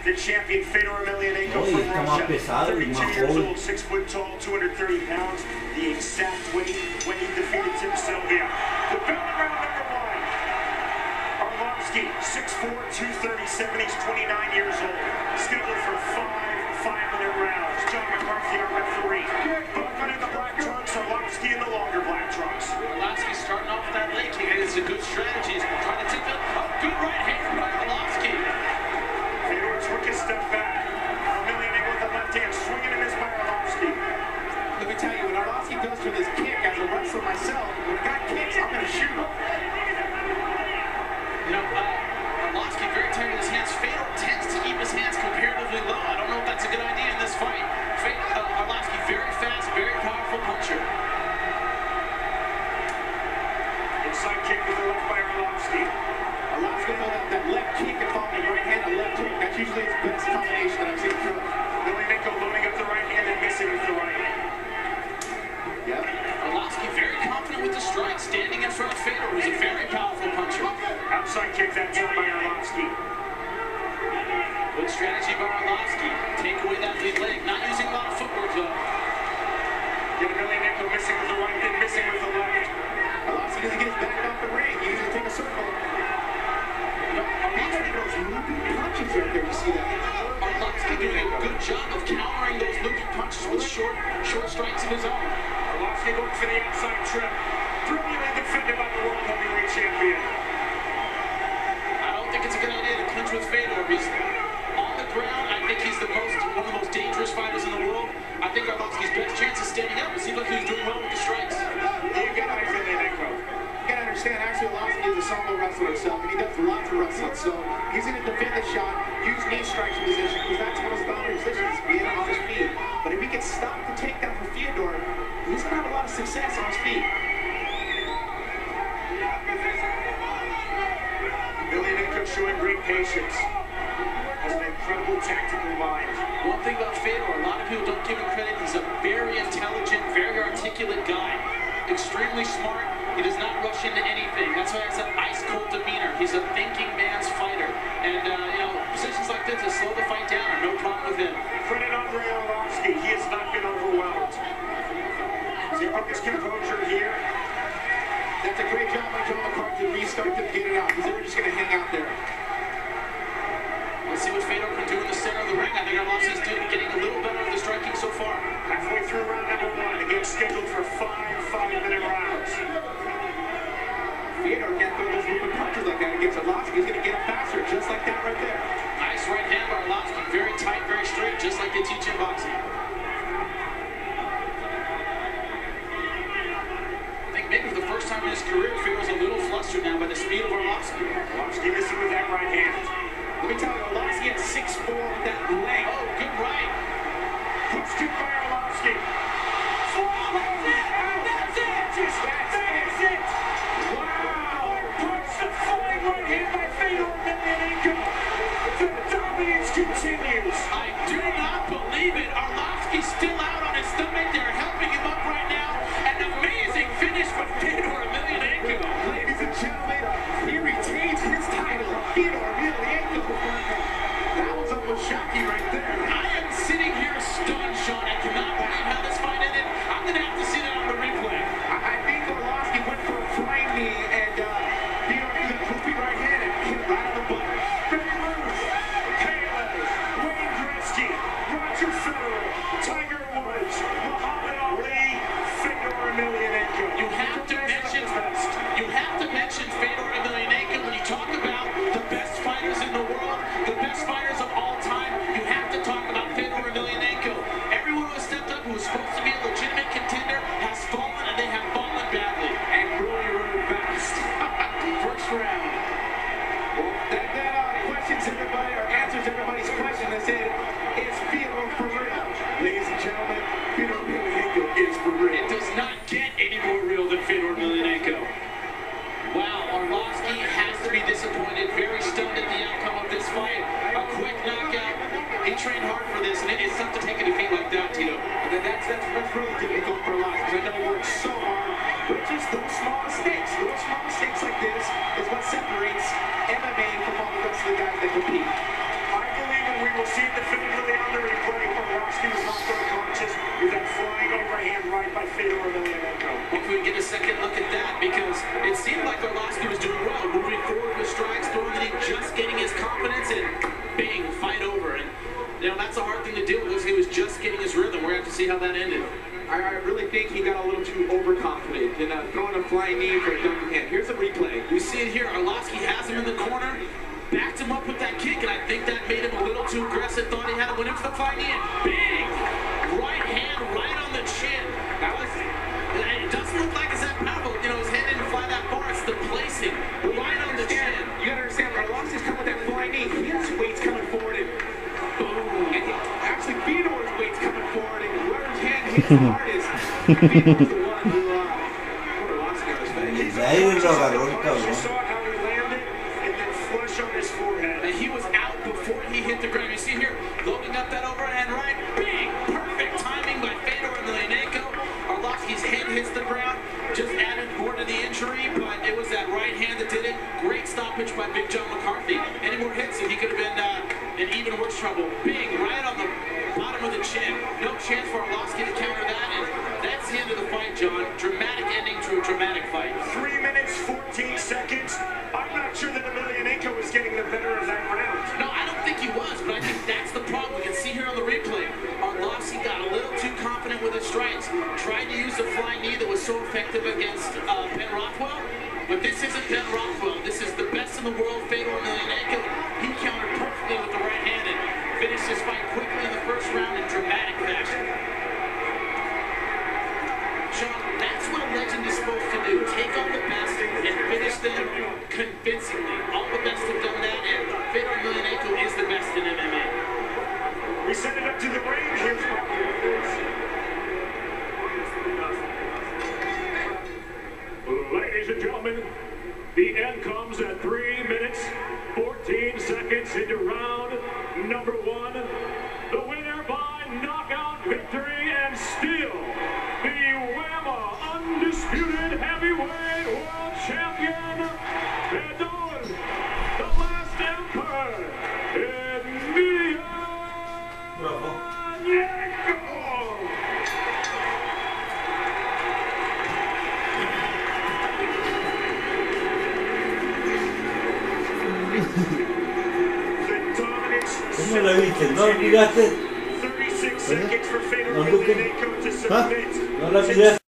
the champion Fedor Emelianenko from Russia, 32 years old, 6 foot tall, 230 pounds, the exact weight when he defeated Tim Sylvia. The bell in round number 1. Arlovsky, 6'4", 237, he's 29 years old, scheduled for 5 5-minute rounds. John McCarthy, our referee. Buckman in the black trunks, Arlovsky in the longer black trunks. Arlovsky starting off with that leg kick, and it's a good strategy. He's trying to take the good right hand by Arlovsky. Fedor took his step back. Emelianenko with the left hand, swinging and missed by Arlovsky. Let me tell you, when Arlovsky goes for this kick, as a wrestler myself, when a guy kicks, I'm going to shoot him. You know, Arlovsky very tight with his hands. Fedor tends to keep his hands comparatively low. I don't know if that's a good idea in this fight. Arlovsky very fast, very powerful puncher. Inside kick with the left by Arlovsky. Arlovsky knows that left kick and following the right hand and left hook. That's usually his best combination that I've seen through. Emelianenko loading up the right hand and missing with the right hand. Yeah. Arlovsky very confident with the strike, standing in front of Fedor, who's a very powerful puncher. Outside kick that time by Arlovsky. Good strategy by Arlovsky. Take away that big leg. Not using a lot of footwork though. Get Emelianenko missing with the right, then missing with the left. Arlovsky doesn't get his back off the ring. He needs to take a circle. Arlovsky throws looping punches right there. You see that? Arlovsky doing a good job of countering those looping punches with short strikes of his own. Arlovsky going for the outside trip. Brilliantly defended by the world heavyweight champion. I don't think it's a good idea to clinch with Fedor. He's on the ground. I think he's one of the most dangerous fighters in the world. I think Arlovsky's best chance is standing up. It seems like he's doing well with the strikes. You got Emelianenko. You gotta understand, actually, Arlovsky is a solo wrestler himself, and he does lots of wrestling. So he's gonna defend the shot, use knee strikes position, because that's one of his boundary positions, being on his feet. But if he can stop the takedown for Fedor, he's gonna have a lot of success on his feet. Emelianenko showing great patience. Has an incredible tactical mind. One thing about Fedor, a lot of people don't give him credit. He's a very intelligent, very articulate guy. Extremely smart. He does not rush into anything. That's why it's an ice-cold demeanor. He's a thinking man's fighter. And, you know, positions like this to slow the fight down are no problem with him. Credit Andre Arlovsky. He has not been overwhelmed. See about his composure here. That's a great job by John McCarthy to restart to get it out, because they were just going to hang out there. Let's see what Fedor can do in the center of the ring. I think Arlovsky's getting a little better with the striking so far. Halfway through round number 1, again scheduled for 5 5-minute rounds. Fedor can't throw those looping punches like that against Arlovsky. He's going to get it faster, just like that right there. Nice right hand by Arlovsky. Very tight, very straight, just like they teach in boxing. I think maybe for the first time in his career, Fedor's a little flustered now by the speed of Arlovsky. Arlovsky missing with that right hand. Let me tell you, Arlovsky at 6'4" with that leg. Oh, good right. Push kick by Arlovsky. That's it. Wow. Punch the flying right hand by Fedor Emelianenko. The dominance continues. I do not believe it. Arlovsky's still out on his stomach. They're helping him up right now. An amazing finish for Fedor Emelianenko. Ladies and gentlemen, he retains his title. Fedor Emelianenko. That was almost shocking right there. I am sitting here stunned, Sean. I cannot believe how this fight ended. I'm going to have to see that on the replay. I think Arlovsky went for a flying knee, and Fedor threw that looping right hand and hit right on the button. Very loose. Pele, Wayne Gretzky, Roger Federer, Tiger Woods, Muhammad Ali, Fedor Emelianenko. You have to mention Fedor Emelianenko when you talk about the best fighters in the world, the best fighters of all time. You have to talk about Fedor Emelianenko. Everyone who has stepped up, who was supposed to be a legitimate contender, has fallen, and they have fallen badly. And really fast. First round. Well, that questions everybody, or answers everybody's question that said, is Fedor for real? Ladies and gentlemen, Fedor Emelianenko is for real. It does not get any more real than Fedor Emelianenko. Wow, Arlovsky has to be disappointed, very stunned at the outcome of this fight. A quick knockout. He trained hard for this, and it's tough to take a defeat like that, Tito. That's really difficult for Arlovsky, because I know he works so hard, but just those small mistakes like this is what separates MMA from all the rest of the guys that compete. I believe when we we'll see it definitively on the replay. Arlovsky was knocked unconscious with that flying overhand right by Fedor Emelianenko. Hopefully we get a second look at that, because it seemed like Arlovsky was doing well, moving forward with strides, throwing the knee, just getting his confidence, and bang, fight over. And you know, that's a hard thing to deal with. He was just getting his rhythm. We're going to have to see how that ended. I really think he got a little too overconfident in throwing a flying knee for a jumping hand. Here's a replay. You see it here. Arlovsky has him in the corner, backed him up with that kick, and I think that made him a little too aggressive. Thought he had to win him for the flying knee, and bang! Right hand right on the chin. That was, it doesn't look like it's that powerful. You know, his head didn't fly that far. It's the placing right on the chin. You gotta understand, Arlovsky's coming with that flying knee. His weight's coming forward, and boom. And actually, Fedor's weight's coming forward, and whoever's hand hits the hardest, Fedor's the one who put Arlovsky on his face. You saw how he landed, and then flush on his forehead. And he was out before he hit the ground. You see here, loading up that overhand right. Bang! Perfect timing by Fedor Emelianenko. Arlovsky's head hits the ground. Just added more to the injury, but it was that right hand that did it. Great stoppage by Big John McCarthy. Any more hits, and he could have been in even worse trouble. Bang! Right on the bottom of the chin. No chance for Arlovsky to counter that, and that's the end of the fight, John. Dramatic ending to a dramatic fight. 3 minutes, 14 seconds. I'm not sure that Emelianenko was getting the better of that round. No, I don't think he was, but I think that's the problem. We can see here on the replay. Arlovsky got a little too confident with his strikes. Tried to use the flying knee that was so effective against Ben Rothwell. But this isn't Ben Rothwell. This is the best in the world, Fedor Emelianenko. He countered perfectly with the right hand and finished his fight quickly in the first round in dramatic fashion. Sean, that's what a legend is supposed to do. Take on the best and finish them convincingly. All the best have done that, and Fedor Emelianenko is the best in MMA. We send it up to the ring. Here's ladies and gentlemen, the end comes at 3 minutes, 14 seconds into round number 1. The winner by knockout victory and still the WAMA undisputed heavyweight world champion, Fedor, the last emperor, Emelianenko. ¿Cómo la viste? ¿No la miraste? 36 seconds for Fedor ¿No, Emelianenko to submit. ¿No la miraste?